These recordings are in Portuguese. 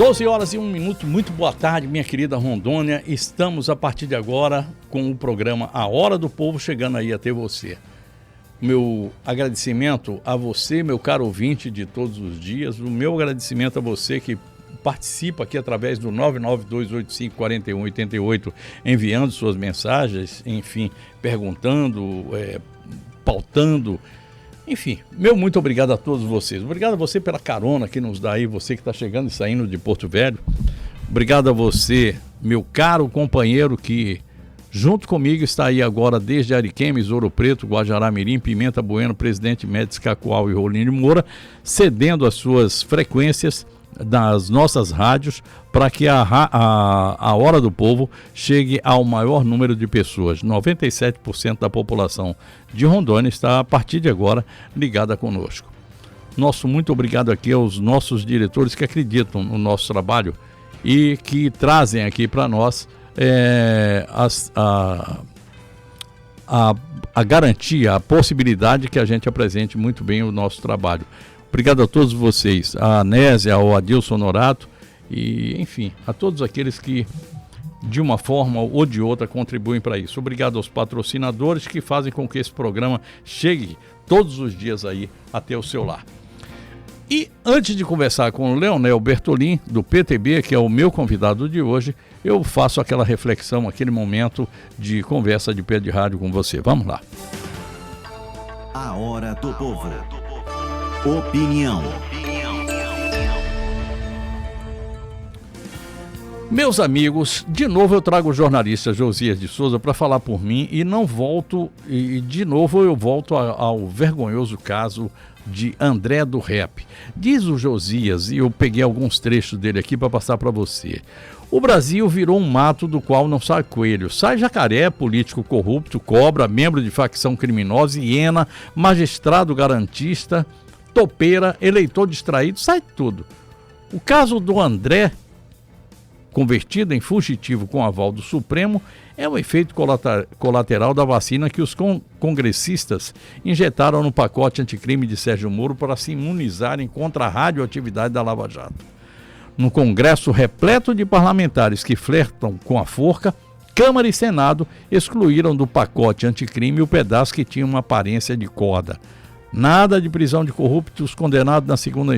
12 horas e 1 minuto, muito boa tarde, minha querida Rondônia. Estamos a partir de agora com o programa A Hora do Povo, chegando aí até você. Meu agradecimento a você, meu caro ouvinte de todos os dias, o meu agradecimento a você que participa aqui através do 992854188, enviando suas mensagens, enfim, perguntando, pautando. Enfim, meu muito obrigado a todos vocês. Obrigado a você pela carona que nos dá aí, você que está chegando e saindo de Porto Velho. Obrigado a você, meu caro companheiro que junto comigo está aí agora desde Ariquemes, Ouro Preto, Guajará-Mirim, Pimenta Bueno, Presidente Médici, Cacoal e Rolim de Moura, cedendo as suas frequências das nossas rádios para que a Hora do Povo chegue ao maior número de pessoas. 97% da população de Rondônia está a partir de agora ligada conosco. Nosso muito obrigado aqui aos nossos diretores que acreditam no nosso trabalho e que trazem aqui para nós a garantia, a possibilidade que a gente apresente muito bem o nosso trabalho. Obrigado a todos vocês, a Anésia, ao Adilson Norato e, enfim, a todos aqueles que, de uma forma ou de outra, contribuem para isso. Obrigado aos patrocinadores que fazem com que esse programa chegue todos os dias aí até o seu lar. E antes de conversar com o Leonel Bertolin, do PTB, que é o meu convidado de hoje, eu faço aquela reflexão, aquele momento de conversa de pé de rádio com você. Vamos lá. A Hora do Povo. Opinião. Meus amigos, de novo eu trago o jornalista Josias de Souza para falar por mim e não volto, e de novo eu volto ao vergonhoso caso de André do Rap. Diz o Josias, e eu peguei alguns trechos dele aqui para passar para você. O Brasil virou um mato do qual não sai coelho. Sai jacaré, político corrupto, cobra, membro de facção criminosa, hiena, magistrado garantista, topeira, eleitor distraído, sai tudo. O caso do André, convertido em fugitivo com aval do Supremo, é o efeito colateral da vacina que os congressistas injetaram no pacote anticrime de Sérgio Moro para se imunizarem contra a radioatividade da Lava Jato. No Congresso repleto de parlamentares que flertam com a forca, Câmara e Senado excluíram do pacote anticrime o pedaço que tinha uma aparência de corda. Nada de prisão de corruptos condenados na segunda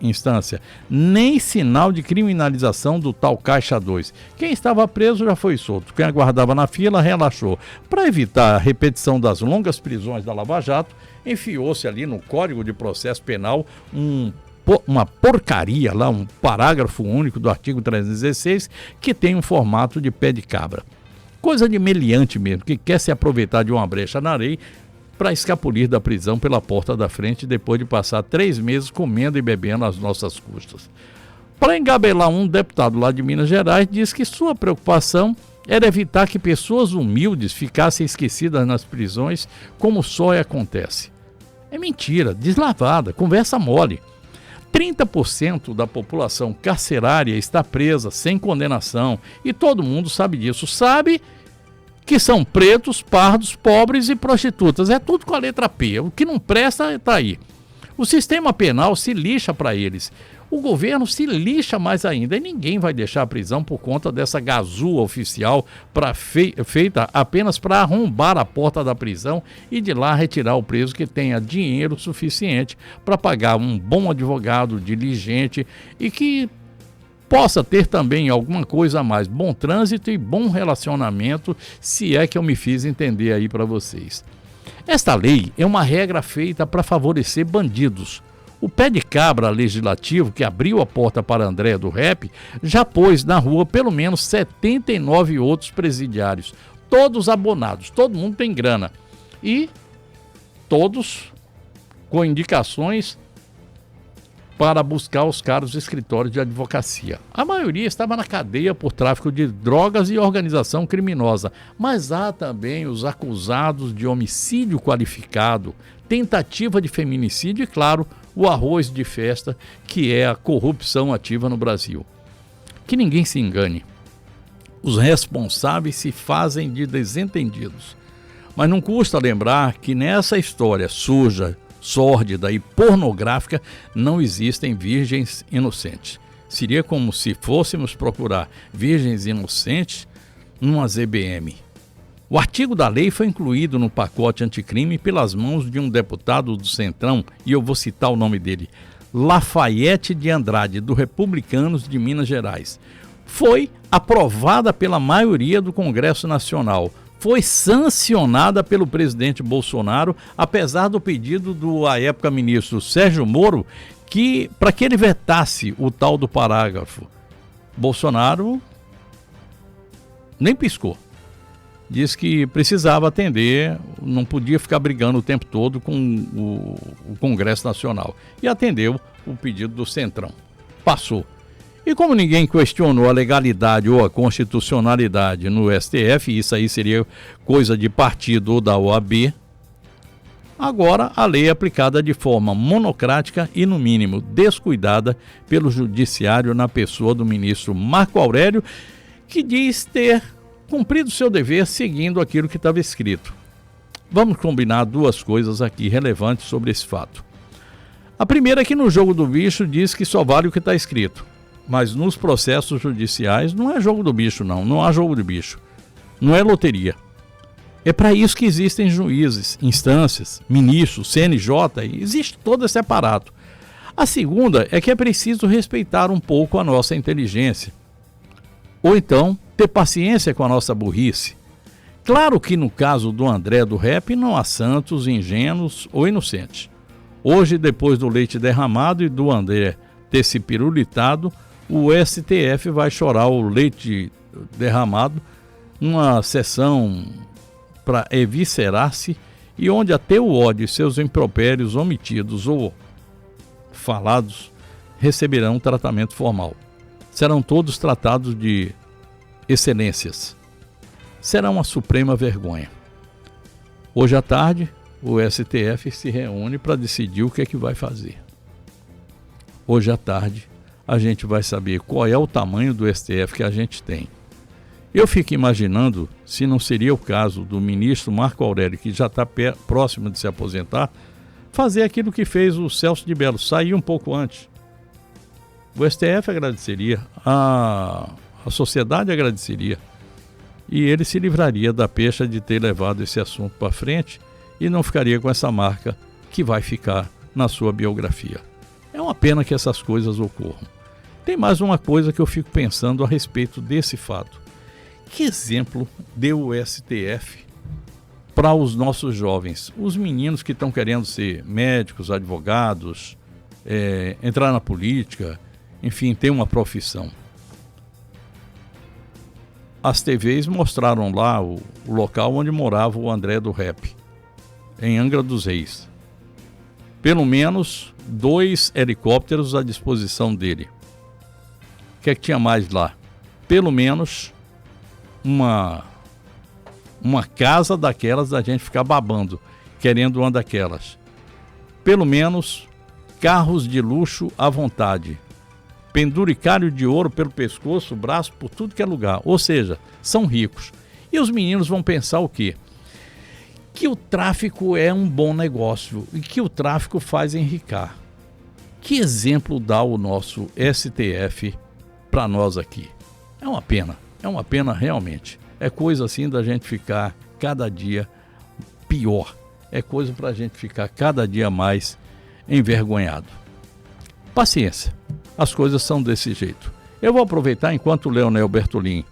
instância, nem sinal de criminalização do tal Caixa 2. Quem estava preso já foi solto, quem aguardava na fila relaxou. Para evitar a repetição das longas prisões da Lava Jato, enfiou-se ali no Código de Processo Penal uma porcaria lá, um parágrafo único do artigo 316, que tem um formato de pé de cabra. Coisa de meliante mesmo, que quer se aproveitar de uma brecha na lei para escapulir da prisão pela porta da frente depois de passar 3 meses comendo e bebendo às nossas custas. Para engabelar um deputado lá de Minas Gerais, diz que sua preocupação era evitar que pessoas humildes ficassem esquecidas nas prisões, como só acontece. É mentira, deslavada, conversa mole. 30% da população carcerária está presa sem condenação e todo mundo sabe disso. Sabe que são pretos, pardos, pobres e prostitutas. É tudo com a letra P. O que não presta está aí. O sistema penal se lixa para eles. O governo se lixa mais ainda. E ninguém vai deixar a prisão por conta dessa gazua oficial feita apenas para arrombar a porta da prisão e de lá retirar o preso que tenha dinheiro suficiente para pagar um bom advogado diligente e que possa ter também alguma coisa a mais, bom trânsito e bom relacionamento, se é que eu me fiz entender aí para vocês. Esta lei é uma regra feita para favorecer bandidos. O pé de cabra legislativo que abriu a porta para André do Rap já pôs na rua pelo menos 79 outros presidiários, todos abonados, todo mundo tem grana e todos com indicações para buscar os caros escritórios de advocacia. A maioria estava na cadeia por tráfico de drogas e organização criminosa, mas há também os acusados de homicídio qualificado, tentativa de feminicídio e, claro, o arroz de festa, que é a corrupção ativa no Brasil. Que ninguém se engane. Os responsáveis se fazem de desentendidos. Mas não custa lembrar que nessa história suja, sórdida e pornográfica não existem virgens inocentes. Seria como se fôssemos procurar virgens inocentes numa ZBM. O artigo da lei foi incluído no pacote anticrime pelas mãos de um deputado do Centrão, e eu vou citar o nome dele, Lafayette de Andrade, do Republicanos de Minas Gerais. Foi aprovada pela maioria do Congresso Nacional. Foi sancionada pelo presidente Bolsonaro, apesar do pedido do, à época, ministro Sérgio Moro, para que ele vetasse o tal do parágrafo. Bolsonaro nem piscou. Diz que precisava atender, não podia ficar brigando o tempo todo com o Congresso Nacional. E atendeu o pedido do Centrão. Passou. E como ninguém questionou a legalidade ou a constitucionalidade no STF, isso aí seria coisa de partido ou da OAB, agora a lei é aplicada de forma monocrática e, no mínimo, descuidada pelo judiciário na pessoa do ministro Marco Aurélio, que diz ter cumprido seu dever seguindo aquilo que estava escrito. Vamos combinar duas coisas aqui relevantes sobre esse fato. A primeira é que no jogo do bicho diz que só vale o que está escrito. Mas nos processos judiciais não é jogo do bicho, não há jogo do bicho. Não é loteria. É para isso que existem juízes, instâncias, ministros, CNJ, e existe todo esse aparato. A segunda é que é preciso respeitar um pouco a nossa inteligência. Ou então, ter paciência com a nossa burrice. Claro que no caso do André do Rap não há santos, ingênuos ou inocentes. Hoje, depois do leite derramado e do André ter se pirulitado, o STF vai chorar o leite derramado numa sessão para eviscerar-se e onde até o ódio e seus impropérios omitidos ou falados receberão tratamento formal. Serão todos tratados de excelências. Será uma suprema vergonha. Hoje à tarde, o STF se reúne para decidir o que é que vai fazer. Hoje à tarde, a gente vai saber qual é o tamanho do STF que a gente tem. Eu fico imaginando se não seria o caso do ministro Marco Aurélio, que já está próximo de se aposentar, fazer aquilo que fez o Celso de Mello, sair um pouco antes. O STF agradeceria, a sociedade agradeceria, e ele se livraria da pecha de ter levado esse assunto para frente e não ficaria com essa marca que vai ficar na sua biografia. É uma pena que essas coisas ocorram. Tem mais uma coisa que eu fico pensando a respeito desse fato. Que exemplo deu o STF para os nossos jovens? Os meninos que estão querendo ser médicos, advogados, entrar na política, enfim, ter uma profissão. As TVs mostraram lá o local onde morava o André do Rap, em Angra dos Reis. Pelo menos 2 helicópteros à disposição dele. O que é que tinha mais lá? Pelo menos uma casa daquelas da gente ficar babando, querendo uma daquelas. Pelo menos carros de luxo à vontade. Penduricário de ouro pelo pescoço, braço, por tudo que é lugar. Ou seja, são ricos. E os meninos vão pensar o quê? Que o tráfico é um bom negócio e que o tráfico faz enricar. Que exemplo dá o nosso STF para nós aqui? É uma pena realmente. É coisa assim da gente ficar cada dia pior. É coisa para a gente ficar cada dia mais envergonhado. Paciência, as coisas são desse jeito. Eu vou aproveitar enquanto o Leonel Bertolin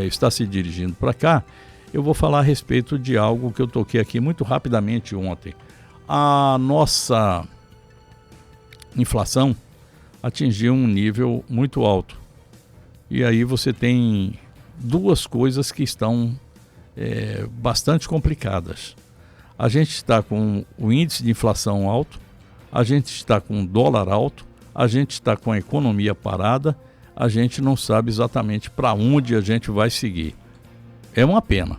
está se dirigindo para cá, eu vou falar a respeito de algo que eu toquei aqui muito rapidamente ontem. A nossa inflação atingiu um nível muito alto. E aí você tem duas coisas que estão bastante complicadas. A gente está com o índice de inflação alto, a gente está com o dólar alto, a gente está com a economia parada, a gente não sabe exatamente para onde a gente vai seguir. É uma pena,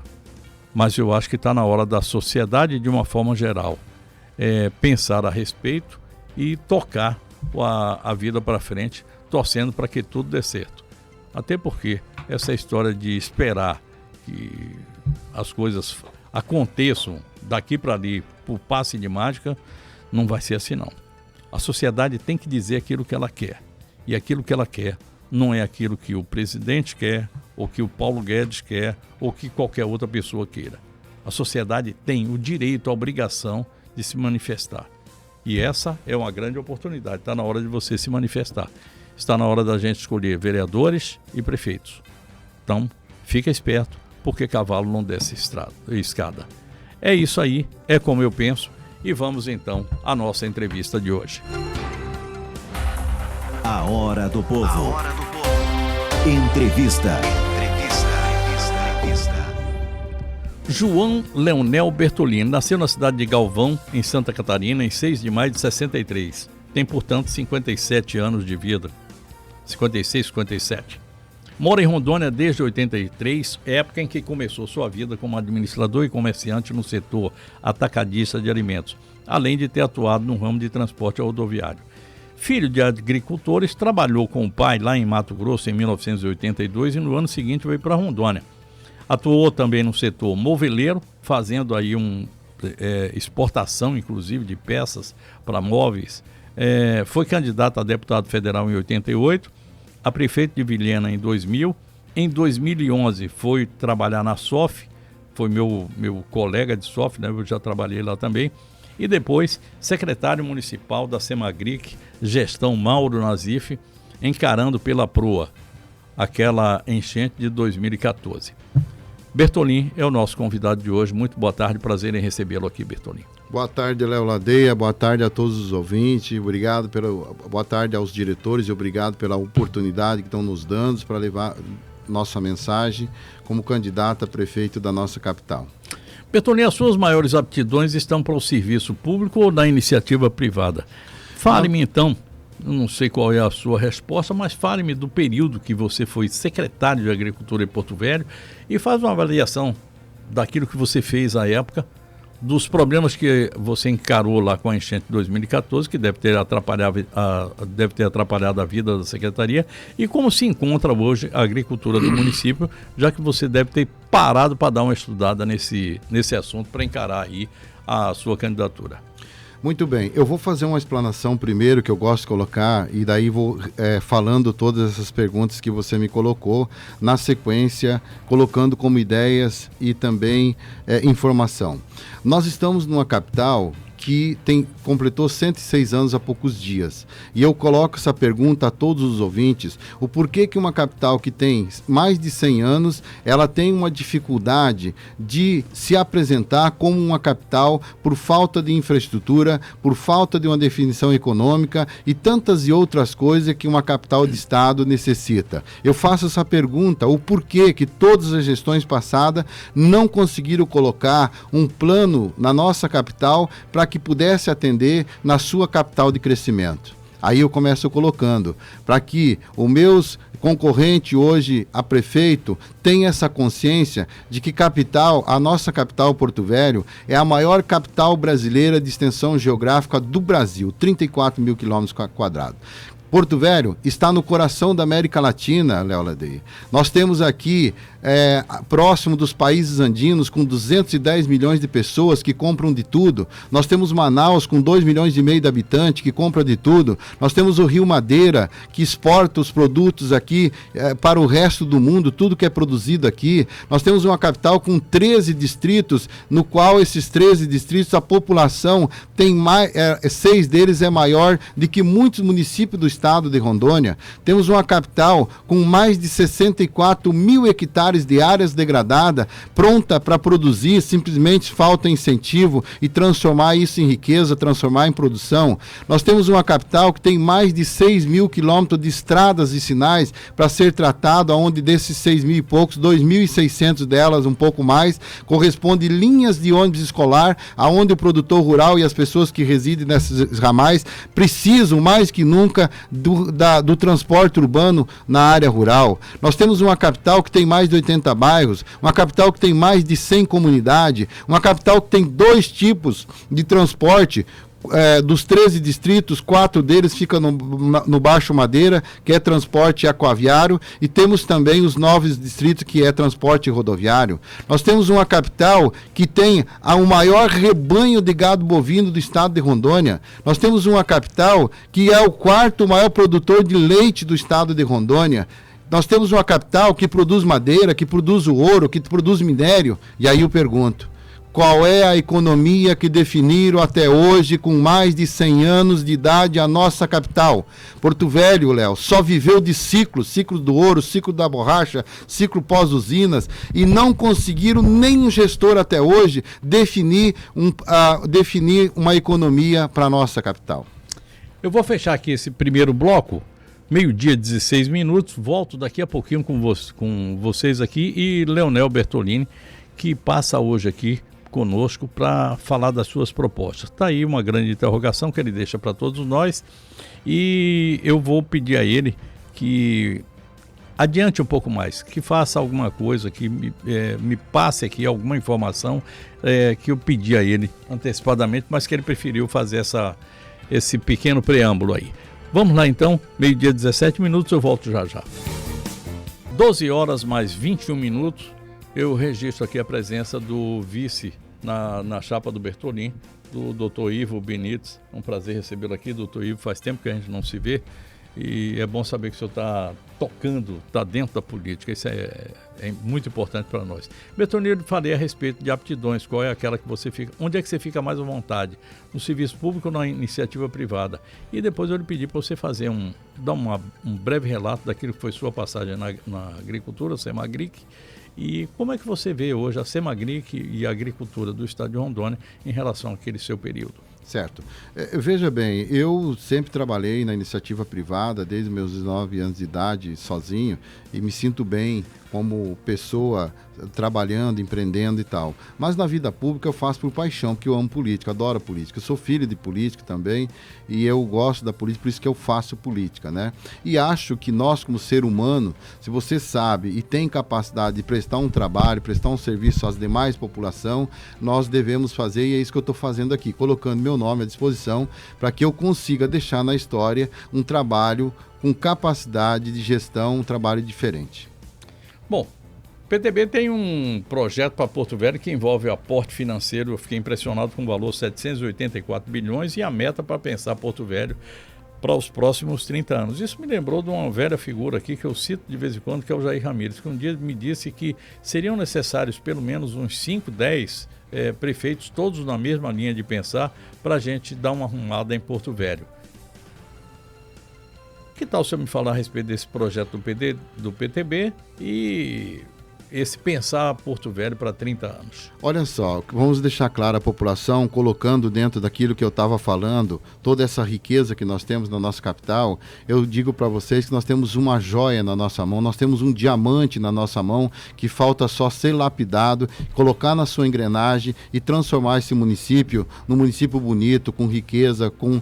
mas eu acho que está na hora da sociedade, de uma forma geral, pensar a respeito e tocar a vida para frente, torcendo para que tudo dê certo. Até porque essa história de esperar que as coisas aconteçam daqui para ali por passe de mágica, não vai ser assim não. A sociedade tem que dizer aquilo que ela quer. E aquilo que ela quer não é aquilo que o presidente quer, ou que o Paulo Guedes quer, ou que qualquer outra pessoa queira. A sociedade tem o direito, a obrigação de se manifestar. E essa é uma grande oportunidade. Está na hora de você se manifestar. Está na hora da gente escolher vereadores e prefeitos. Então, fica esperto, porque cavalo não desce escada. É isso aí, é como eu penso. E vamos então à nossa entrevista de hoje. A Hora do Povo. A Hora do Povo. Entrevista. João Leonel Bertolini nasceu na cidade de Galvão, em Santa Catarina, em 6 de maio de 63. Tem, portanto, 57 anos de vida. 56, 57. Mora em Rondônia desde 83, época em que começou sua vida como administrador e comerciante no setor atacadista de alimentos, além de ter atuado no ramo de transporte rodoviário. Filho de agricultores, trabalhou com o pai lá em Mato Grosso em 1982 e no ano seguinte veio para Rondônia. Atuou também no setor moveleiro, fazendo aí exportação, inclusive, de peças para móveis. Foi candidato a deputado federal em 88, a prefeito de Vilhena em 2000. Em 2011 foi trabalhar na SOF, foi meu colega de SOF, né? Eu já trabalhei lá também. E depois secretário municipal da Semagric, gestão Mauro Nazif, encarando pela proa aquela enchente de 2014. Bertolini é o nosso convidado de hoje. Muito boa tarde, prazer em recebê-lo aqui, Bertolini. Boa tarde, Léo Ladeia, boa tarde a todos os ouvintes, boa tarde aos diretores e obrigado pela oportunidade que estão nos dando para levar nossa mensagem como candidato a prefeito da nossa capital. Bertolini, as suas maiores aptidões estão para o serviço público ou da iniciativa privada? Fale-me então, eu não sei qual é a sua resposta, mas fale-me do período que você foi secretário de Agricultura em Porto Velho e faz uma avaliação daquilo que você fez à época, dos problemas que você encarou lá com a enchente de 2014, que deve ter atrapalhado a vida da secretaria, e como se encontra hoje a agricultura do município, já que você deve ter parado para dar uma estudada nesse assunto para encarar aí a sua candidatura. Muito bem, eu vou fazer uma explanação primeiro que eu gosto de colocar e daí vou falando todas essas perguntas que você me colocou, na sequência, colocando como ideias e também informação. Nós estamos numa capital que completou 106 anos há poucos dias. E eu coloco essa pergunta a todos os ouvintes, o porquê que uma capital que tem mais de 100 anos, ela tem uma dificuldade de se apresentar como uma capital por falta de infraestrutura, por falta de uma definição econômica e tantas e outras coisas que uma capital de estado necessita. Eu faço essa pergunta, o porquê que todas as gestões passadas não conseguiram colocar um plano na nossa capital para que pudesse atender na sua capital de crescimento. Aí eu começo colocando, para que os meus concorrentes hoje a prefeito tenham essa consciência de que a nossa capital Porto Velho é a maior capital brasileira de extensão geográfica do Brasil, 34 mil quilômetros quadrados. Porto Velho está no coração da América Latina, Léo Ladeia. Nós temos aqui, próximo dos países andinos, com 210 milhões de pessoas que compram de tudo. Nós temos Manaus, com 2,5 milhões de habitantes, que compra de tudo. Nós temos o Rio Madeira, que exporta os produtos aqui para o resto do mundo, tudo que é produzido aqui. Nós temos uma capital com 13 distritos, no qual esses 13 distritos, a população tem 6 deles é maior do que muitos municípios do estado de Rondônia. Temos uma capital com mais de 64 mil hectares de áreas degradadas, pronta para produzir, simplesmente falta incentivo e transformar isso em riqueza, transformar em produção. Nós temos uma capital que tem mais de 6 mil quilômetros de estradas e sinais para ser tratado, onde desses 6 mil e poucos, 2.600 delas, um pouco mais, corresponde linhas de ônibus escolar, aonde o produtor rural e as pessoas que residem nesses ramais precisam mais que nunca do transporte urbano na área rural. Nós temos uma capital que tem mais de 80 bairros, uma capital que tem mais de 100 comunidades, uma capital que tem 2 tipos de transporte, dos 13 distritos, 4 deles ficam no Baixo Madeira, que é transporte aquaviário, e temos também os 9 distritos, que é transporte rodoviário. Nós temos uma capital que tem o maior rebanho de gado bovino do estado de Rondônia. Nós temos uma capital que é o 4º maior produtor de leite do estado de Rondônia. Nós temos uma capital que produz madeira, que produz o ouro, que produz minério. E aí eu pergunto, qual é a economia que definiram até hoje, com mais de 100 anos de idade, a nossa capital? Porto Velho, Léo, só viveu de ciclo do ouro, ciclo da borracha, ciclo pós-usinas, e não conseguiram nenhum gestor até hoje definir uma economia para a nossa capital. Eu vou fechar aqui esse primeiro bloco. 12h16, volto daqui a pouquinho com vocês aqui e Leonel Bertolini, que passa hoje aqui conosco para falar das suas propostas. Está aí uma grande interrogação que ele deixa para todos nós e eu vou pedir a ele que adiante um pouco mais, que faça alguma coisa, que me passe aqui alguma informação que eu pedi a ele antecipadamente, mas que ele preferiu fazer esse pequeno preâmbulo aí. Vamos lá então, 12h17, eu volto já. 12h mais 21, eu registro aqui a presença do vice na chapa do Bertolini, do Dr. Ivo Benites. É um prazer recebê-lo aqui, Dr. Ivo, faz tempo que a gente não se vê e é bom saber que o senhor está tocando, está dentro da política, isso é muito importante para nós. Bertolini, eu falei a respeito de aptidões, qual é aquela que você fica, onde é que você fica mais à vontade, no serviço público ou na iniciativa privada? E depois eu lhe pedi para você fazer dar um breve relato daquilo que foi sua passagem na agricultura, Semagric, e como é que você vê hoje a Semagric e a agricultura do estado de Rondônia em relação àquele seu período? Certo. Veja bem, eu sempre trabalhei na iniciativa privada desde meus 19 anos de idade, sozinho, e me sinto bem como pessoa trabalhando, empreendendo e tal. Mas na vida pública eu faço por paixão, porque eu amo política, adoro política. Eu sou filho de político também e eu gosto da política, por isso que eu faço política, né? E acho que nós, como ser humano, se você sabe e tem capacidade de prestar um trabalho, prestar um serviço às demais população, nós devemos fazer, e é isso que eu estou fazendo aqui, colocando meu nome à disposição para que eu consiga deixar na história um trabalho com capacidade de gestão, um trabalho diferente. Bom, o PTB tem um projeto para Porto Velho que envolve o aporte financeiro. Eu fiquei impressionado com o valor de 784 bilhões e a meta para pensar Porto Velho para os próximos 30 anos. Isso me lembrou de uma velha figura aqui que eu cito de vez em quando, que é o Jair Ramírez, que um dia me disse que seriam necessários pelo menos uns 5, 10 prefeitos, todos na mesma linha de pensar, para a gente dar uma arrumada em Porto Velho. Que tal o senhor me falar a respeito desse projeto do PTB e esse pensar Porto Velho para 30 anos? Olha só, vamos deixar claro a população, colocando dentro daquilo que eu estava falando, toda essa riqueza que nós temos na nossa capital. Eu digo para vocês que nós temos uma joia na nossa mão, nós temos um diamante na nossa mão, que falta só ser lapidado, colocar na sua engrenagem e transformar esse município num município bonito, com riqueza, com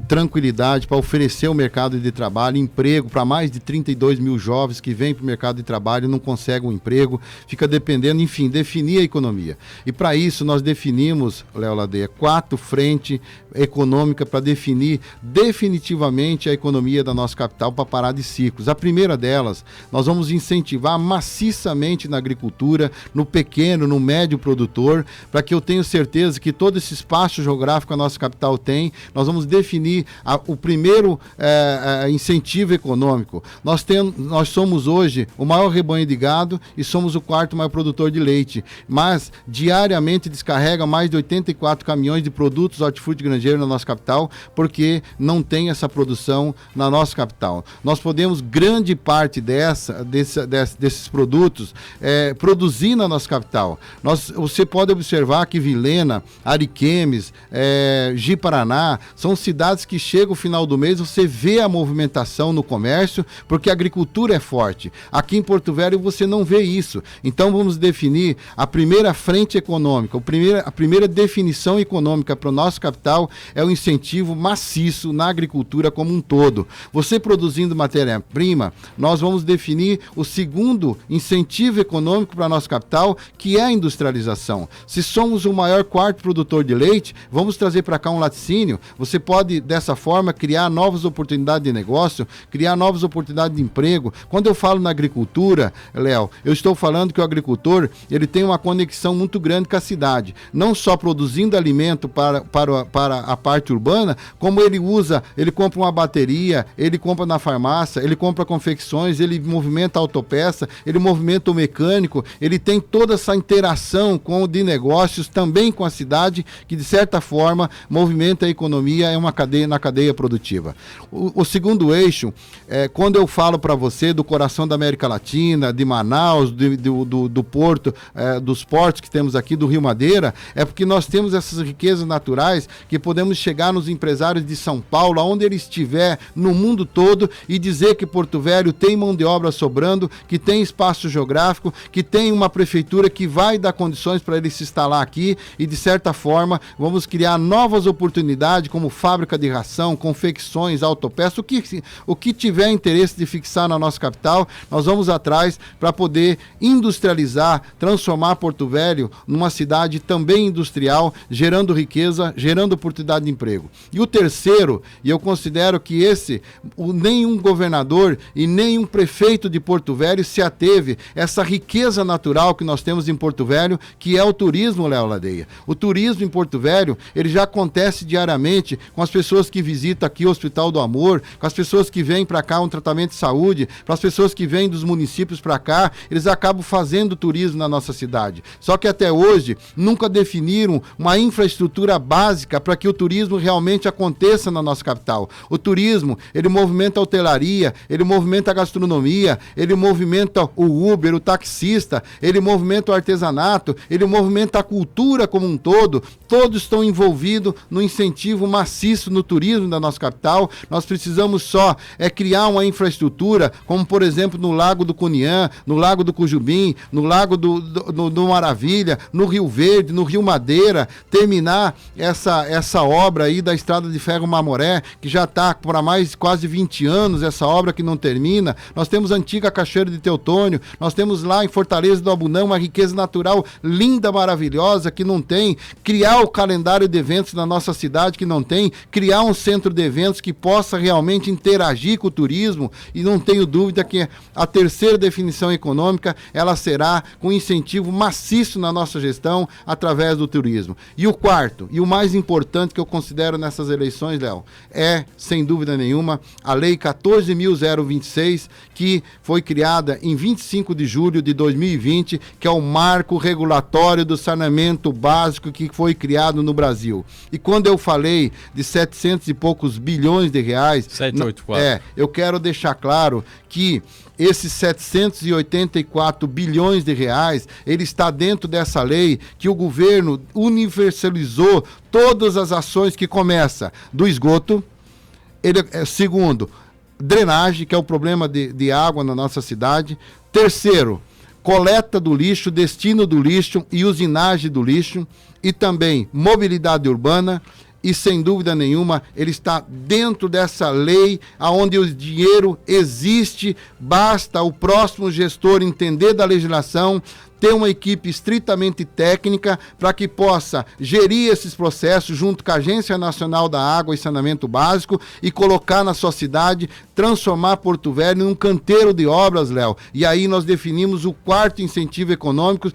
tranquilidade, para oferecer o mercado de trabalho, emprego para mais de 32 mil jovens que vêm para o mercado de trabalho, não consegue um emprego, fica dependendo, enfim, definir a economia. E para isso nós definimos, Léo Ladeia, 4 frentes econômicas para definir definitivamente a economia da nossa capital, para parar de ciclos. A primeira delas, nós vamos incentivar maciçamente na agricultura, no pequeno, no médio produtor, para que eu tenha certeza que todo esse espaço geográfico que a nossa capital tem, nós vamos definir o primeiro incentivo econômico. Nós somos hoje o maior rebanho de gado e somos o 4º maior produtor de leite, mas diariamente descarrega mais de 84 caminhões de produtos hortifrutigranjeiros na nossa capital, porque não tem essa produção na nossa capital. Nós podemos, grande parte desses produtos, produzir na nossa capital. Você pode observar que Vilhena, Ariquemes, Ji-Paraná, são cidades que chega o final do mês, você vê a movimentação no comércio, porque a agricultura é forte. Aqui em Porto Porto Velho você não vê isso. Então vamos definir a primeira frente econômica, a primeira definição econômica para o nosso capital é o incentivo maciço na agricultura como um todo. Você produzindo matéria-prima, nós vamos definir o segundo incentivo econômico para nosso capital, que é a industrialização. Se somos o maior quarto produtor de leite, vamos trazer para cá um laticínio. Você pode, dessa forma, criar novas oportunidades de negócio, criar novas oportunidades de emprego. Quando eu falo na agricultura, Léo, eu estou falando que o agricultor ele tem uma conexão muito grande com a cidade. Não só produzindo alimento para a parte urbana, como ele compra uma bateria, ele compra na farmácia, ele compra confecções, ele movimenta a autopeça, ele movimenta o mecânico, ele tem toda essa interação de negócios também com a cidade, que de certa forma movimenta a economia na cadeia produtiva. O segundo eixo, quando eu falo para você do coração da América Latina, de Manaus, do porto, dos portos que temos aqui, do Rio Madeira, é porque nós temos essas riquezas naturais que podemos chegar nos empresários de São Paulo, aonde ele estiver, no mundo todo, e dizer que Porto Velho tem mão de obra sobrando, que tem espaço geográfico, que tem uma prefeitura que vai dar condições para ele se instalar aqui e, de certa forma, vamos criar novas oportunidades como fábrica de ração, confecções, autopeça, o que tiver interesse de fixar na nossa capital, nós vamos atrás para poder industrializar, transformar Porto Velho numa cidade também industrial, gerando riqueza, gerando oportunidade de emprego. E o terceiro, e eu considero que nenhum governador e nenhum prefeito de Porto Velho se ateve essa riqueza natural que nós temos em Porto Velho, que é o turismo, Léo Ladeia. O turismo em Porto Velho, ele já acontece diariamente com as pessoas que visitam aqui o Hospital do Amor, com as pessoas que vêm para cá um tratamento de saúde, para as pessoas que vêm dos municípios para cá, eles acabam fazendo turismo na nossa cidade. Só que até hoje nunca definiram uma infraestrutura básica para que o turismo realmente aconteça na nossa capital. O turismo, ele movimenta a hotelaria, ele movimenta a gastronomia, ele movimenta o Uber, o taxista, ele movimenta o artesanato, ele movimenta a cultura como um todo. Todos estão envolvidos no incentivo maciço no turismo da nossa capital. Nós precisamos só criar uma infraestrutura, como por exemplo no Lago do Cuniã, no Lago do Cujubim, no Lago do Maravilha, no Rio Verde, no Rio Madeira, terminar essa obra aí da Estrada de Ferro Mamoré, que já está por mais quase 20 anos, essa obra que não termina. Nós temos a antiga Cachoeira de Teutônio, nós temos lá em Fortaleza do Abunão uma riqueza natural linda, maravilhosa, que não tem. Criar o calendário de eventos na nossa cidade, que não tem. Criar um centro de eventos que possa realmente interagir com o turismo, e não tenho dúvida que a terceira definição econômica, ela será com incentivo maciço na nossa gestão através do turismo. E o quarto, e o mais importante que eu considero nessas eleições, Léo, é, sem dúvida nenhuma, a Lei 14.026, que foi criada em 25 de julho de 2020, que é o marco regulatório do saneamento básico que foi criado no Brasil. E quando eu falei de 700 e poucos bilhões de reais, 784. Eu quero deixar claro que esses 784 bilhões de reais, ele está dentro dessa lei que o governo universalizou todas as ações que começa do esgoto, segundo, drenagem, que é o problema de água na nossa cidade, terceiro, coleta do lixo, destino do lixo e usinagem do lixo, e também mobilidade urbana. E sem dúvida nenhuma, ele está dentro dessa lei, onde o dinheiro existe, basta o próximo gestor entender da legislação, ter uma equipe estritamente técnica para que possa gerir esses processos junto com a Agência Nacional da Água e Saneamento Básico e colocar na sua cidade, transformar Porto Velho num canteiro de obras, Léo. E aí nós definimos o quarto incentivo econômico,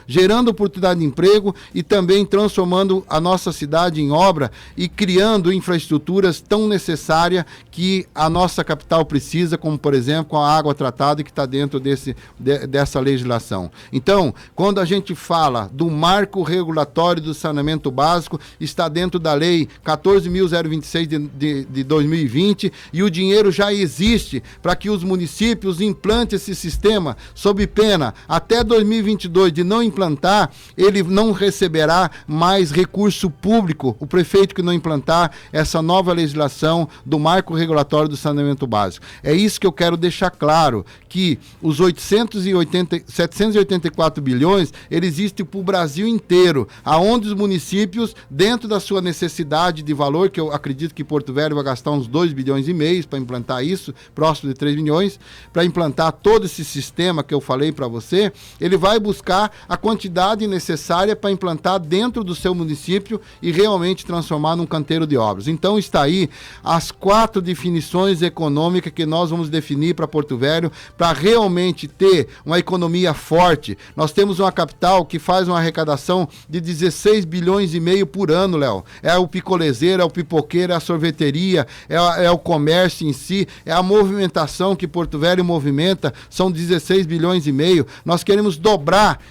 gerando oportunidade de emprego e também transformando a nossa cidade em obra e criando infraestruturas tão necessárias que a nossa capital precisa, como por exemplo com a água tratada que está dentro dessa legislação legislação. Então, quando a gente fala do marco regulatório do saneamento básico, está dentro da lei 14.026 de 2020 e o dinheiro já existe para que os municípios implantem esse sistema, sob pena, até 2022 de não implantar, ele não receberá mais recurso público, o prefeito que não implantar essa nova legislação do marco regulatório do saneamento básico. É isso que eu quero deixar claro, que os 784 bilhões, ele existe para o Brasil inteiro, aonde os municípios, dentro da sua necessidade de valor, que eu acredito que Porto Velho vai gastar uns 2 bilhões e meio para implantar isso, próximo de 3 bilhões, para implantar todo esse sistema que eu falei para você, ele vai buscar a quantidade necessária para implantar dentro do seu município e realmente transformar num canteiro de obras. Então está aí as 4 definições econômicas que nós vamos definir para Porto Velho, para realmente ter uma economia forte. Nós temos uma capital que faz uma arrecadação de 16 bilhões e meio por ano, Léo. É o picolezeiro, é o pipoqueiro, é a sorveteria, é o comércio em si, é a movimentação que Porto Velho movimenta, são 16 bilhões e meio. Nós queremos dobrar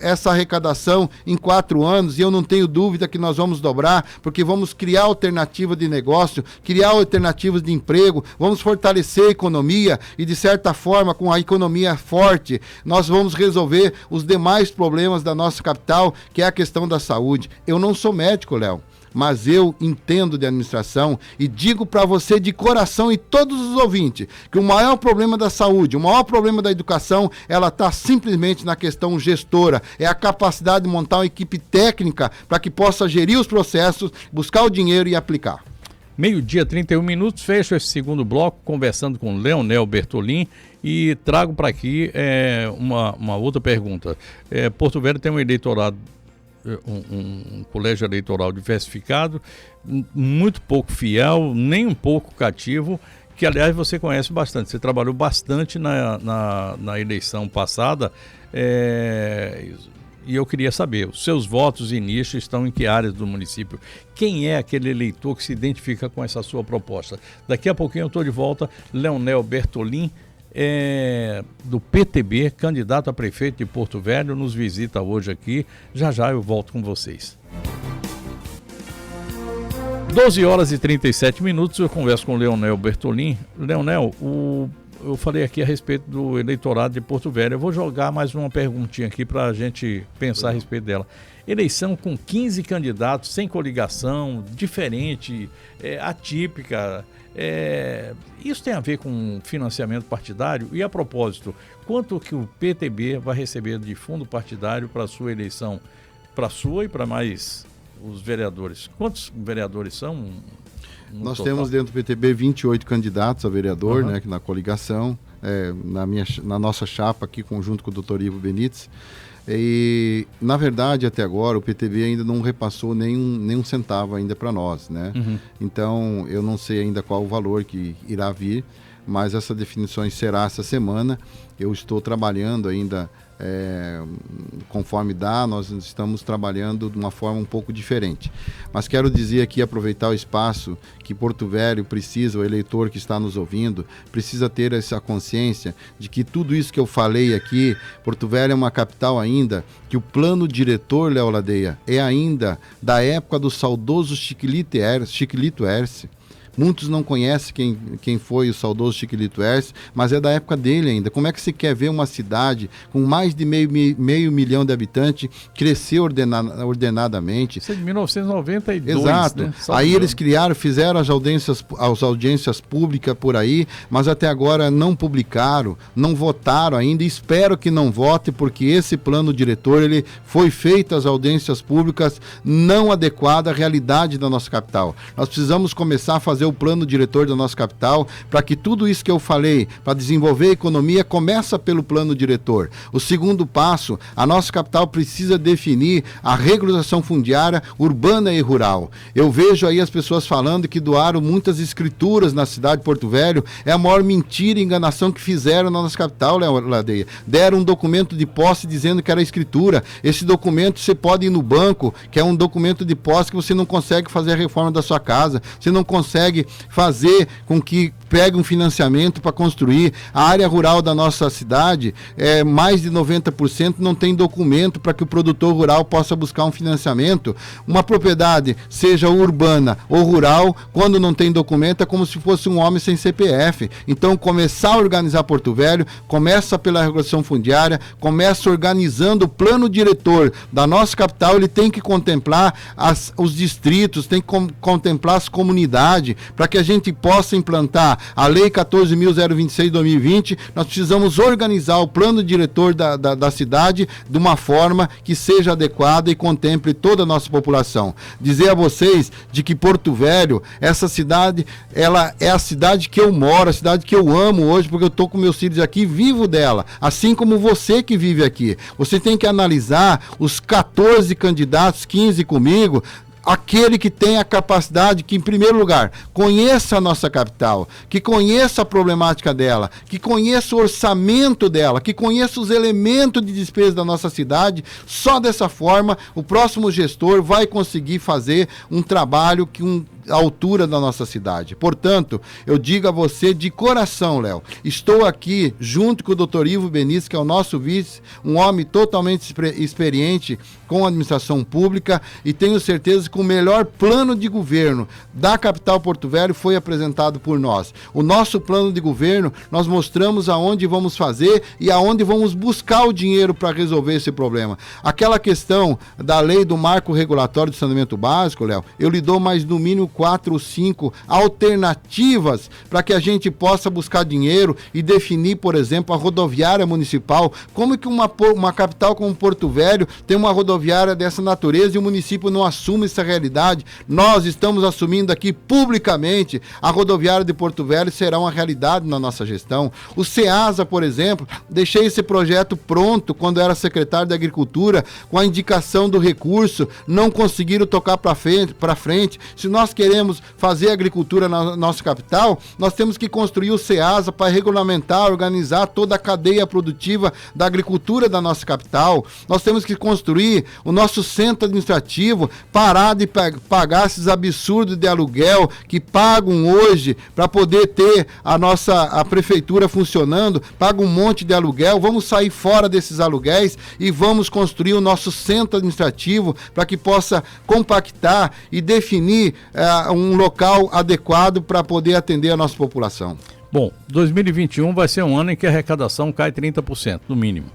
essa arrecadação em 4 anos e eu não tenho dúvida que nós vamos dobrar, porque vamos criar alternativa de negócio, criar alternativas de emprego, vamos fortalecer a economia e, de certa forma, com a economia forte, nós vamos resolver os demais problemas da nossa capital, que é a questão da saúde. Eu não sou médico, Léo, mas eu entendo de administração e digo para você de coração e todos os ouvintes que o maior problema da saúde, o maior problema da educação, ela está simplesmente na questão gestora, é a capacidade de montar uma equipe técnica para que possa gerir os processos, buscar o dinheiro e aplicar. 12:31, fecho esse segundo bloco conversando com Leonel Bertolin e trago para aqui uma outra pergunta. Porto Velho tem um eleitorado, um colégio eleitoral diversificado, muito pouco fiel, nem um pouco cativo, que aliás você conhece bastante, você trabalhou bastante na eleição passada, e eu queria saber, os seus votos e nichos estão em que áreas do município? Quem é aquele eleitor que se identifica com essa sua proposta? Daqui a pouquinho eu estou de volta, Leonel Bertolin, do PTB, candidato a prefeito de Porto Velho, nos visita hoje aqui. Já já eu volto com vocês. 12h37, eu converso com o Leonel Bertolin. Leonel, eu falei aqui a respeito do eleitorado de Porto Velho. Eu vou jogar mais uma perguntinha aqui para a gente pensar a respeito dela. Eleição com 15 candidatos, sem coligação, diferente, atípica. Isso tem a ver com financiamento partidário? E a propósito, quanto que o PTB vai receber de fundo partidário para a sua eleição? Para a sua e para mais os vereadores. Quantos vereadores são? Nós temos dentro do PTB 28 candidatos a vereador, né, que na coligação, na nossa chapa aqui, conjunto com o doutor Ivo Benites. E, na verdade, até agora, o PTB ainda não repassou nenhum centavo ainda para nós, né? Então, eu não sei ainda qual o valor que irá vir, mas essa definição será essa semana. Eu estou trabalhando ainda, conforme dá, nós estamos trabalhando de uma forma um pouco diferente. Mas quero dizer aqui, aproveitar o espaço, que Porto Velho precisa, o eleitor que está nos ouvindo, precisa ter essa consciência de que tudo isso que eu falei aqui, Porto Velho é uma capital ainda, que o plano diretor, Léo Ladeia, é ainda da época do saudoso Chiquilito Erce. Muitos não conhecem quem foi o saudoso Chiquilito Erce, mas é da época dele ainda. Como é que se quer ver uma cidade com mais de meio milhão de habitantes crescer ordenadamente? Isso é de 1992. Exato. Né? Aí eles fizeram as audiências públicas por aí, mas até agora não publicaram, não votaram ainda. E espero que não vote, porque esse plano diretor, ele foi feito as audiências públicas não adequadas à realidade da nossa capital. Nós precisamos começar a fazer o plano diretor da nossa capital, para que tudo isso que eu falei, para desenvolver a economia, começa pelo plano diretor. O segundo passo, a nossa capital precisa definir a regularização fundiária urbana e rural. Eu vejo aí as pessoas falando que doaram muitas escrituras na cidade de Porto Velho. É a maior mentira e enganação que fizeram na nossa capital, Léo Ladeia. Deram um documento de posse dizendo que era escritura. Esse documento você pode ir no banco, que é um documento de posse que você não consegue fazer a reforma da sua casa, você não consegue consegue fazer com que pegue um financiamento para construir. A área rural da nossa cidade, mais de 90% não tem documento para que o produtor rural possa buscar um financiamento. Uma propriedade, seja urbana ou rural, quando não tem documento, é como se fosse um homem sem CPF. Então, começar a organizar Porto Velho, começa pela regulação fundiária, começa organizando o plano diretor da nossa capital. Ele tem que contemplar os distritos, tem que contemplar as comunidades, para que a gente possa implantar a Lei 14.026 de 2020. Nós precisamos organizar o plano diretor da cidade de uma forma que seja adequada e contemple toda a nossa população. Dizer a vocês de que Porto Velho, essa cidade, ela é a cidade que eu moro, a cidade que eu amo hoje, porque eu estou com meus filhos aqui, vivo dela, assim como você que vive aqui. Você tem que analisar os 14 candidatos, 15 comigo, aquele que tem a capacidade, que em primeiro lugar conheça a nossa capital, que conheça a problemática dela, que conheça o orçamento dela, que conheça os elementos de despesa da nossa cidade. Só dessa forma o próximo gestor vai conseguir fazer um trabalho à altura da nossa cidade. Portanto, eu digo a você de coração, Léo, estou aqui junto com o Dr. Ivo Benício, que é o nosso vice, um homem totalmente experiente com a administração pública, e tenho certeza que o melhor plano de governo da capital Porto Velho foi apresentado por nós. O nosso plano de governo, nós mostramos aonde vamos fazer e aonde vamos buscar o dinheiro para resolver esse problema. Aquela questão da lei do marco regulatório de saneamento básico, Léo, eu lhe dou mais no mínimo 4 ou 5 alternativas para que a gente possa buscar dinheiro e definir, por exemplo, a rodoviária municipal. Como que uma capital como Porto Velho tem uma rodoviária dessa natureza e o município não assume essa realidade? Nós estamos assumindo aqui publicamente. A rodoviária de Porto Velho será uma realidade na nossa gestão. O SEASA, por exemplo, deixei esse projeto pronto quando era secretário da Agricultura, com a indicação do recurso, não conseguiram tocar para frente. Se nós queremos fazer agricultura na nossa capital, nós temos que construir o SEASA para regulamentar, organizar toda a cadeia produtiva da agricultura da nossa capital. Nós temos que construir o nosso centro administrativo, parar de pagar esses absurdos de aluguel que pagam hoje para poder ter a prefeitura funcionando, paga um monte de aluguel. Vamos sair fora desses aluguéis e vamos construir o nosso centro administrativo para que possa compactar e definir um local adequado para poder atender a nossa população. Bom, 2021 vai ser um ano em que a arrecadação cai 30%, no mínimo.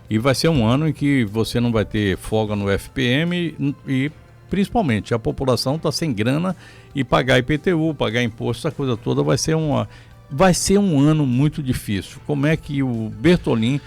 E vai ser um ano em que você não vai ter folga no FPM e principalmente a população está sem grana, e pagar IPTU, pagar imposto, essa coisa toda vai ser um ano muito difícil. Como é que o Bertolin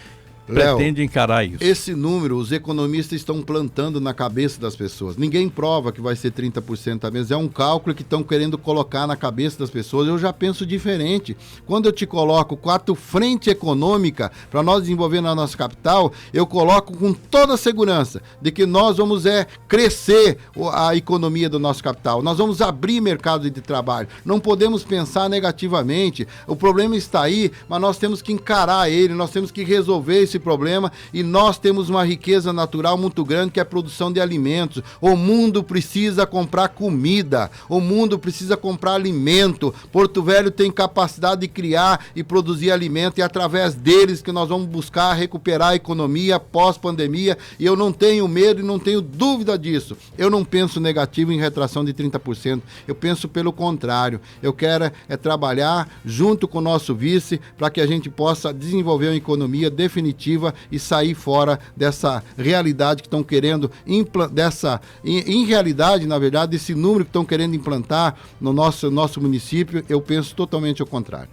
pretende encarar isso? Esse número, os economistas estão plantando na cabeça das pessoas. Ninguém prova que vai ser 30% a menos. É um cálculo que estão querendo colocar na cabeça das pessoas. Eu já penso diferente. Quando eu te coloco 4 frente econômica para nós desenvolver na nossa capital, eu coloco com toda a segurança de que nós vamos crescer a economia do nosso capital. Nós vamos abrir mercado de trabalho. Não podemos pensar negativamente. O problema está aí, mas nós temos que encarar ele, nós temos que resolver esse problema, e nós temos uma riqueza natural muito grande, que é a produção de alimentos. O mundo precisa comprar comida, o mundo precisa comprar alimento. Porto Velho tem capacidade de criar e produzir alimento, e é através deles que nós vamos buscar recuperar a economia pós-pandemia, e eu não tenho medo e não tenho dúvida disso. Eu não penso negativo em retração de 30%, eu penso pelo contrário. Eu quero trabalhar junto com o nosso vice para que a gente possa desenvolver uma economia definitiva e sair fora dessa realidade que estão querendo em realidade, na verdade, esse número que estão querendo implantar no nosso município. Eu penso totalmente ao contrário.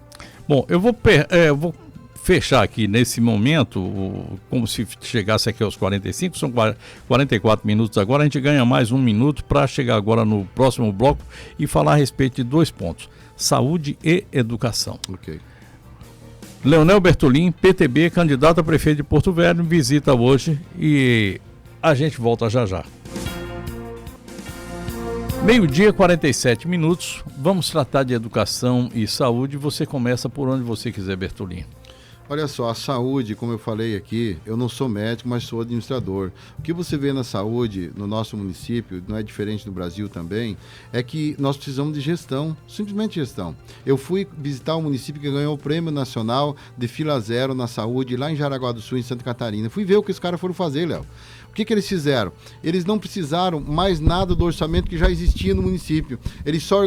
Bom, eu vou fechar aqui nesse momento, como se chegasse aqui aos 45, são 44 minutos agora. A gente ganha mais 1 minuto para chegar agora no próximo bloco e falar a respeito de 2 pontos: saúde e educação. Ok. Leonel Bertolin, PTB, candidato a prefeito de Porto Velho, visita hoje, e a gente volta já já. 12h, 47 minutos, vamos tratar de educação e saúde. Você começa por onde você quiser, Bertolin. Olha só, a saúde, como eu falei aqui, eu não sou médico, mas sou administrador. O que você vê na saúde no nosso município, não é diferente do Brasil também, é que nós precisamos de gestão, simplesmente gestão. Eu fui visitar um município que ganhou o Prêmio Nacional de Fila Zero na Saúde, lá em Jaraguá do Sul, em Santa Catarina. Fui ver o que os caras foram fazer, Léo. O que eles fizeram? Eles não precisaram mais nada do orçamento que já existia no município. Eles só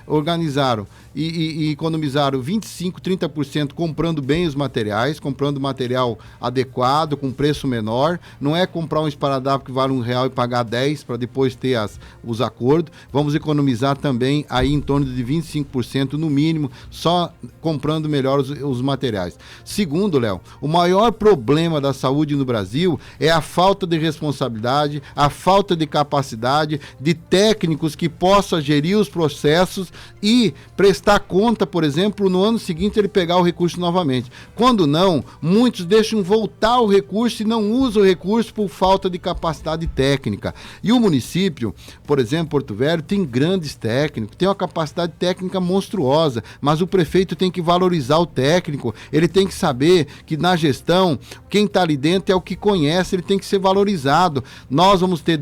organizaram e economizaram 25%, 30% comprando bem os materiais, comprando material adequado, com preço menor. Não é comprar um esparadrapo que vale R$1 e pagar 10 para depois ter os acordos. Vamos economizar também aí em torno de 25% no mínimo, só comprando melhor os materiais. Segundo, Léo, o maior problema da saúde no Brasil é a falta de responsabilidade, a falta de capacidade de técnicos que possam gerir os processos e prestar conta, por exemplo, no ano seguinte ele pegar o recurso novamente. Quando não, muitos deixam voltar o recurso e não usam o recurso por falta de capacidade técnica. E o município, por exemplo, Porto Velho, tem grandes técnicos, tem uma capacidade técnica monstruosa, mas o prefeito tem que valorizar o técnico, ele tem que saber que na gestão, quem está ali dentro é o que conhece, ele tem que ser valorizado. Nós vamos ter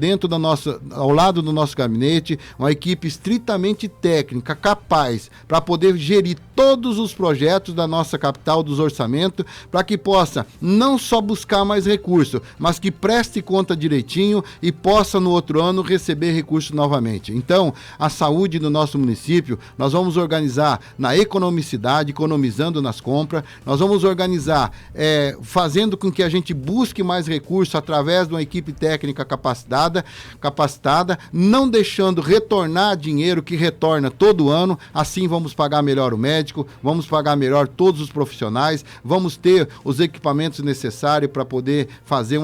ao lado do nosso gabinete, uma equipe estritamente técnica, capaz para poder gerir todos os projetos da nossa capital, dos orçamentos, para que possa não só buscar mais recursos, mas que preste conta direitinho e possa no outro ano receber recursos novamente. Então, a saúde do nosso município, nós vamos organizar na economicidade, economizando nas compras, nós vamos organizar fazendo com que a gente busque mais recursos através de uma equipe técnica capacitada, não deixando retornar dinheiro que retorna todo ano. Assim vamos pagar melhor o médico, vamos pagar melhor todos os profissionais, vamos ter os equipamentos necessários para poder fazer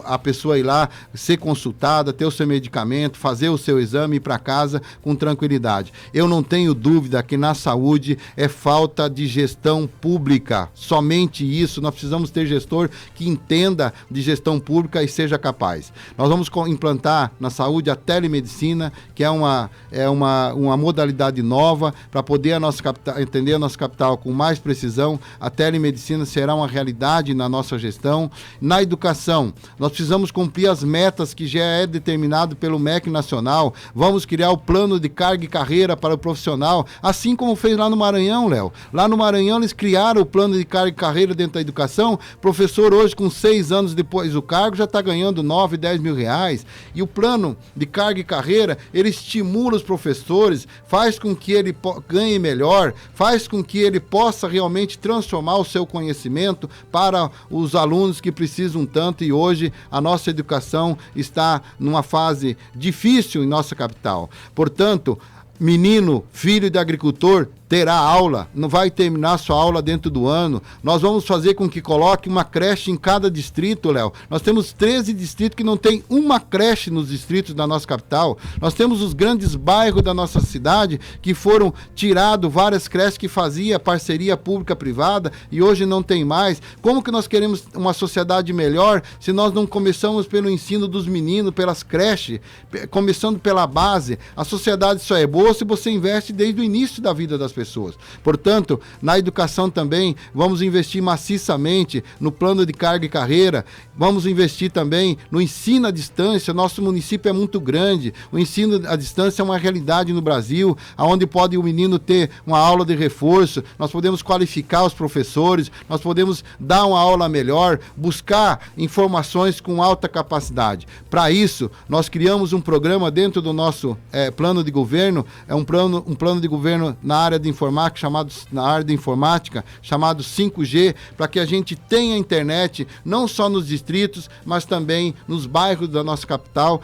a pessoa ir lá, ser consultada, ter o seu medicamento, fazer o seu exame e ir para casa com tranquilidade. Eu não tenho dúvida que na saúde é falta de gestão pública, somente isso. Nós precisamos ter gestor que entenda de gestão pública e seja capaz. Nós vamos implantar na saúde a telemedicina, que é uma modalidade nova para poder entender a nossa capital com mais precisão. A telemedicina será uma realidade na nossa gestão. Na educação, nós precisamos cumprir as metas que já é determinado pelo MEC Nacional. Vamos criar o plano de carga e carreira para o profissional, assim como fez lá no Maranhão, Léo. Lá no Maranhão eles criaram o plano de carga e carreira dentro da educação. Professor hoje com 6 anos depois do cargo já está ganhando 9, 10 mil reais. E o plano de carga e carreira, ele estimula os professores, faz com que ele ganhe melhor, faz com que ele possa realmente transformar o seu conhecimento para os alunos que precisam tanto. E hoje a nossa educação está numa fase difícil em nossa capital. Portanto, menino, filho de agricultor, terá aula, não vai terminar sua aula dentro do ano. Nós vamos fazer com que coloque uma creche em cada distrito, Léo. Nós temos 13 distritos que não tem uma creche nos distritos da nossa capital. Nós temos os grandes bairros da nossa cidade que foram tirados várias creches que fazia parceria pública-privada e hoje não tem mais. Como que nós queremos uma sociedade melhor se nós não começamos pelo ensino dos meninos, pelas creches, começando pela base? A sociedade só é boa se você investe desde o início da vida das pessoas. Portanto, na educação também, vamos investir maciçamente no plano de carga e carreira, vamos investir também no ensino à distância. Nosso município é muito grande, o ensino à distância é uma realidade no Brasil, onde pode o menino ter uma aula de reforço, nós podemos qualificar os professores, nós podemos dar uma aula melhor, buscar informações com alta capacidade. Para isso, nós criamos um programa dentro do nosso plano de governo, um plano de governo na área de informática, chamado 5G, para que a gente tenha internet não só nos distritos, mas também nos bairros da nossa capital,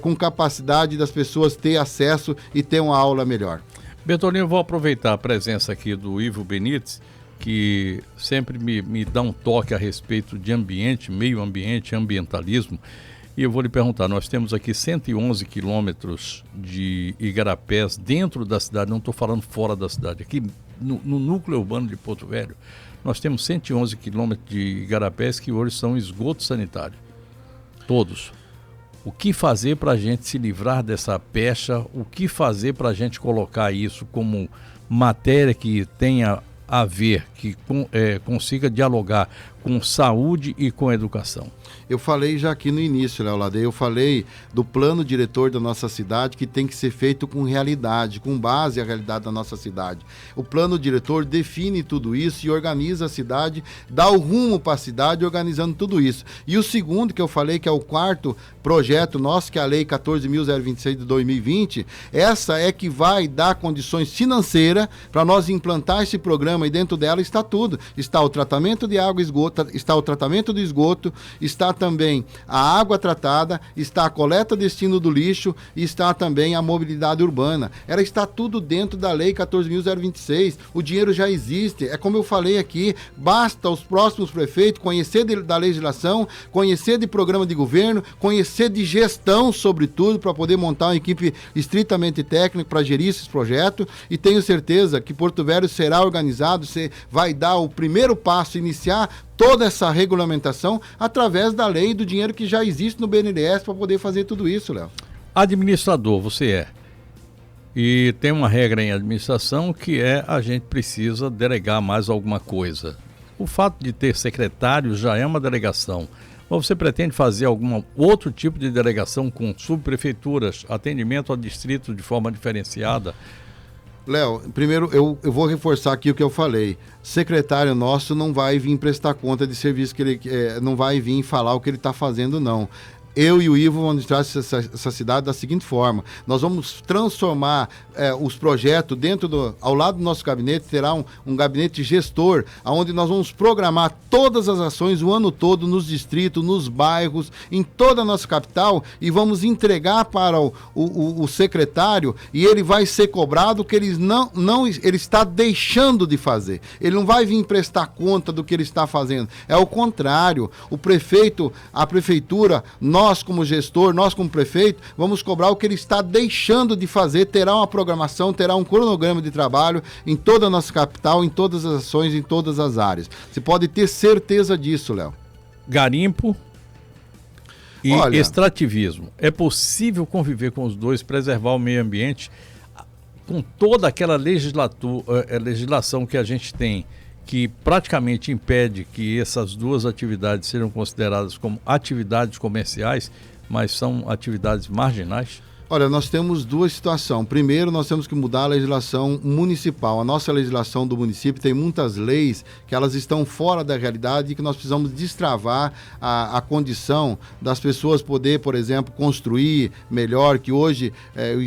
com capacidade das pessoas ter acesso e ter uma aula melhor. Bertolino, vou aproveitar a presença aqui do Ivo Benites, que sempre me dá um toque a respeito de ambiente, meio ambiente, ambientalismo. E eu vou lhe perguntar, nós temos aqui 111 quilômetros de igarapés dentro da cidade, não estou falando fora da cidade, aqui no núcleo urbano de Porto Velho, nós temos 111 quilômetros de igarapés que hoje são esgoto sanitário, todos. O que fazer para a gente se livrar dessa pecha? O que fazer para a gente colocar isso como matéria que tenha haver, que consiga dialogar com saúde e com educação? Eu falei já aqui no início, Léo Ladei, eu falei do plano diretor da nossa cidade que tem que ser feito com realidade, com base à realidade da nossa cidade. O plano diretor define tudo isso e organiza a cidade, dá o rumo para a cidade organizando tudo isso. E o segundo que eu falei, que é o quarto projeto nosso, que é a Lei 14.026 de 2020, essa é que vai dar condições financeiras para nós implantar esse programa e dentro dela está tudo. Está o tratamento de água e esgoto, está o tratamento do esgoto, está também a água tratada, está a coleta destino do lixo e está também a mobilidade urbana. Ela está tudo dentro da Lei 14.026. O dinheiro já existe. É como eu falei aqui, basta os próximos prefeitos conhecer da legislação, conhecer de programa de governo, conhecer de gestão, sobretudo, para poder montar uma equipe estritamente técnica para gerir esses projetos. E tenho certeza que Porto Velho será organizado, vai dar o primeiro passo, iniciar toda essa regulamentação através da lei e do dinheiro que já existe no BNDES para poder fazer tudo isso, Léo. Administrador, você é. E tem uma regra em administração que a gente precisa delegar mais alguma coisa. O fato de ter secretário já é uma delegação. Mas você pretende fazer algum outro tipo de delegação com subprefeituras, atendimento ao distrito de forma diferenciada? Léo, primeiro eu vou reforçar aqui o que eu falei. Secretário nosso não vai vir prestar conta de serviço que ele não vai vir falar o que ele está fazendo, não. Eu e o Ivo vamos entrar essa cidade da seguinte forma: nós vamos transformar os projetos ao lado do nosso gabinete, terá um gabinete gestor, onde nós vamos programar todas as ações o ano todo, nos distritos, nos bairros, em toda a nossa capital, e vamos entregar para o secretário, e ele vai ser cobrado que ele está deixando de fazer. Ele não vai vir prestar conta do que ele está fazendo. É o contrário. O prefeito, a prefeitura, nós como gestor, nós como prefeito, vamos cobrar o que ele está deixando de fazer, terá uma programação, terá um cronograma de trabalho em toda a nossa capital, em todas as ações, em todas as áreas. Você pode ter certeza disso, Léo. Garimpo e extrativismo. É possível conviver com os dois, preservar o meio ambiente, com toda aquela legislação que a gente tem, que praticamente impede que essas duas atividades sejam consideradas como atividades comerciais, mas são atividades marginais? Olha, nós temos duas situações. Primeiro, nós temos que mudar a legislação municipal. A nossa legislação do município tem muitas leis que elas estão fora da realidade e que nós precisamos destravar a condição das pessoas poder, por exemplo, construir melhor, que hoje,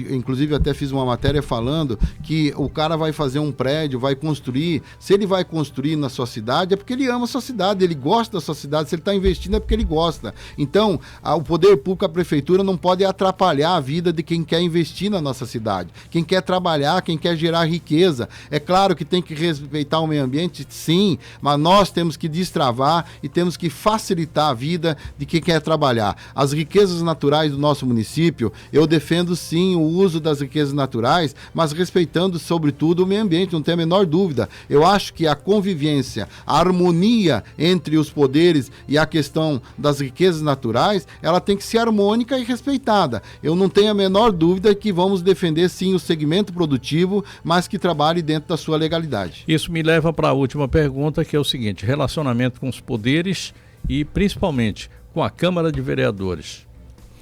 inclusive até fiz uma matéria falando que o cara vai fazer um prédio, vai construir, se ele vai construir na sua cidade é porque ele ama a sua cidade, ele gosta da sua cidade, se ele está investindo é porque ele gosta. Então, o poder público, a prefeitura não pode atrapalhar a vida de quem quer investir na nossa cidade, quem quer trabalhar, quem quer gerar riqueza. É claro que tem que respeitar o meio ambiente, sim, mas nós temos que destravar e temos que facilitar a vida de quem quer trabalhar. As riquezas naturais do nosso município, eu defendo sim o uso das riquezas naturais, mas respeitando sobretudo o meio ambiente, não tem a menor dúvida. Eu acho que a convivência, a harmonia entre os poderes e a questão das riquezas naturais, ela tem que ser harmônica e respeitada. Eu não tenho a menor dúvida que vamos defender sim o segmento produtivo, mas que trabalhe dentro da sua legalidade. Isso me leva para a última pergunta, que é o seguinte: relacionamento com os poderes e principalmente com a Câmara de Vereadores,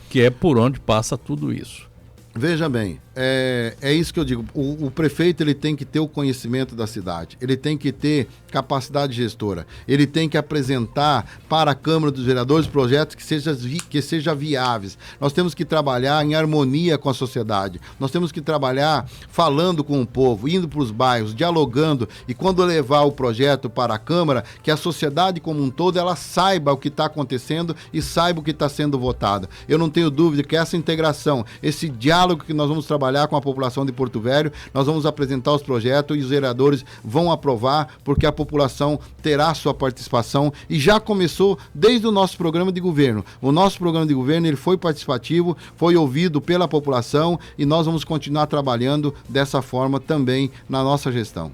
que é por onde passa tudo isso. Veja bem, é isso que eu digo. O prefeito ele tem que ter o conhecimento da cidade, ele tem que ter capacidade gestora, ele tem que apresentar para a Câmara dos Vereadores projetos que sejam viáveis. Nós temos que trabalhar em harmonia com a sociedade, nós temos que trabalhar falando com o povo, indo para os bairros, dialogando, e quando levar o projeto para a Câmara, que a sociedade como um todo ela saiba o que está acontecendo e saiba o que está sendo votado. Eu não tenho dúvida que essa integração, esse diálogo que nós vamos trabalhar com a população de Porto Velho, nós vamos apresentar os projetos e os vereadores vão aprovar, porque a população terá sua participação e já começou desde o nosso programa de governo. O nosso programa de governo ele foi participativo, foi ouvido pela população e nós vamos continuar trabalhando dessa forma também na nossa gestão.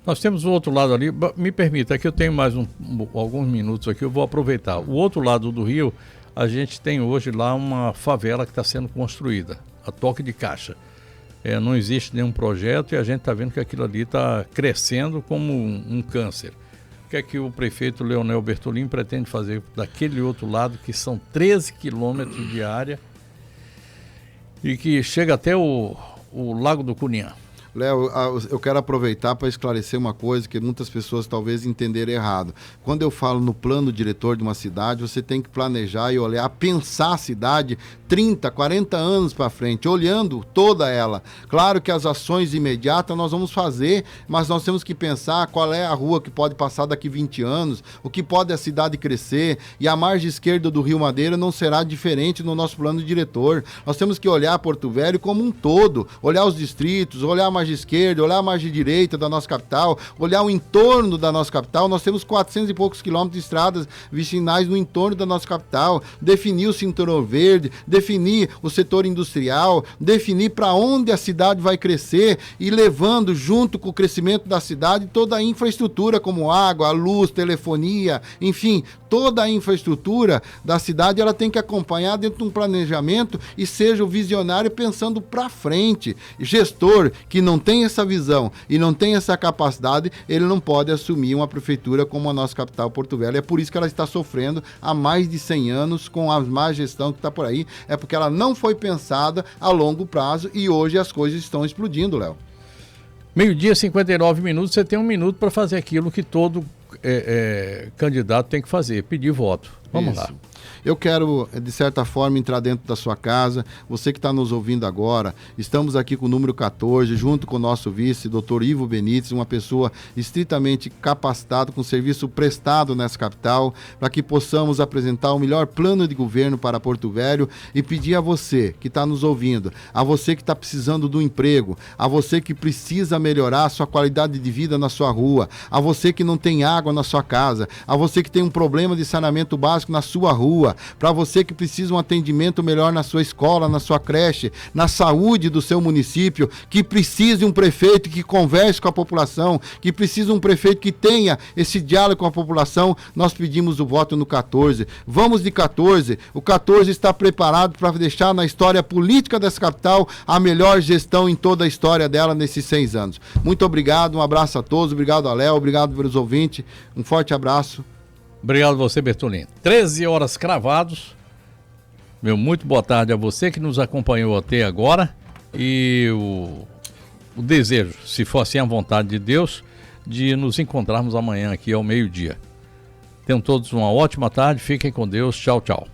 Nós temos o outro lado ali, me permita, é que eu tenho mais alguns minutos aqui, eu vou aproveitar. O outro lado do rio, a gente tem hoje lá uma favela que está sendo construída, a Toque de Caixa. não existe nenhum projeto e a gente está vendo que aquilo ali está crescendo como um câncer. O que é que o prefeito Leonel Bertolini pretende fazer daquele outro lado, que são 13 quilômetros de área e que chega até o Lago do Cunhã? Léo, eu quero aproveitar para esclarecer uma coisa que muitas pessoas talvez entenderam errado. Quando eu falo no plano diretor de uma cidade, você tem que planejar e olhar, pensar a cidade 30, 40 anos para frente, olhando toda ela. Claro que as ações imediatas nós vamos fazer, mas nós temos que pensar qual é a rua que pode passar daqui 20 anos, o que pode a cidade crescer, e a margem esquerda do Rio Madeira não será diferente no nosso plano diretor. Nós temos que olhar Porto Velho como um todo, olhar os distritos, olhar a margem esquerda, olhar a margem direita da nossa capital, olhar o entorno da nossa capital. Nós temos 400 e poucos quilômetros de estradas vicinais no entorno da nossa capital, definir o cinturão verde, definir o setor industrial, definir para onde a cidade vai crescer e levando junto com o crescimento da cidade toda a infraestrutura como água, luz, telefonia, enfim, toda a infraestrutura da cidade ela tem que acompanhar dentro de um planejamento e seja o visionário pensando para frente. Gestor que não tem essa visão e não tem essa capacidade, ele não pode assumir uma prefeitura como a nossa capital, Porto Velho. É por isso que ela está sofrendo há mais de 100 anos com a má gestão que está por aí. É porque ela não foi pensada a longo prazo e hoje as coisas estão explodindo, Léo. 12h59, você tem 1 minuto para fazer aquilo que todo candidato tem que fazer, pedir voto. Vamos lá. Eu quero, de certa forma, entrar dentro da sua casa. Você que está nos ouvindo agora, estamos aqui com o número 14, junto com o nosso vice, Dr. Ivo Benites, uma pessoa estritamente capacitada, com serviço prestado nessa capital, para que possamos apresentar o melhor plano de governo para Porto Velho e pedir a você que está nos ouvindo, a você que está precisando do emprego, a você que precisa melhorar a sua qualidade de vida na sua rua, a você que não tem água na sua casa, a você que tem um problema de saneamento básico na sua rua, para você que precisa um atendimento melhor na sua escola, na sua creche, na saúde do seu município, que precisa de um prefeito que converse com a população, que precisa de um prefeito que tenha esse diálogo com a população, nós pedimos o voto no 14. Vamos de 14. O 14 está preparado para deixar na história política dessa capital a melhor gestão em toda a história dela nesses 6 anos. Muito obrigado, um abraço a todos, obrigado a Léo, obrigado pelos ouvintes, um forte abraço. Obrigado a você, Bertolini. 13 horas cravados. Meu muito boa tarde a você que nos acompanhou até agora. E o desejo, se for assim a vontade de Deus, de nos encontrarmos amanhã aqui ao meio-dia. Tenham todos uma ótima tarde, fiquem com Deus. Tchau, tchau.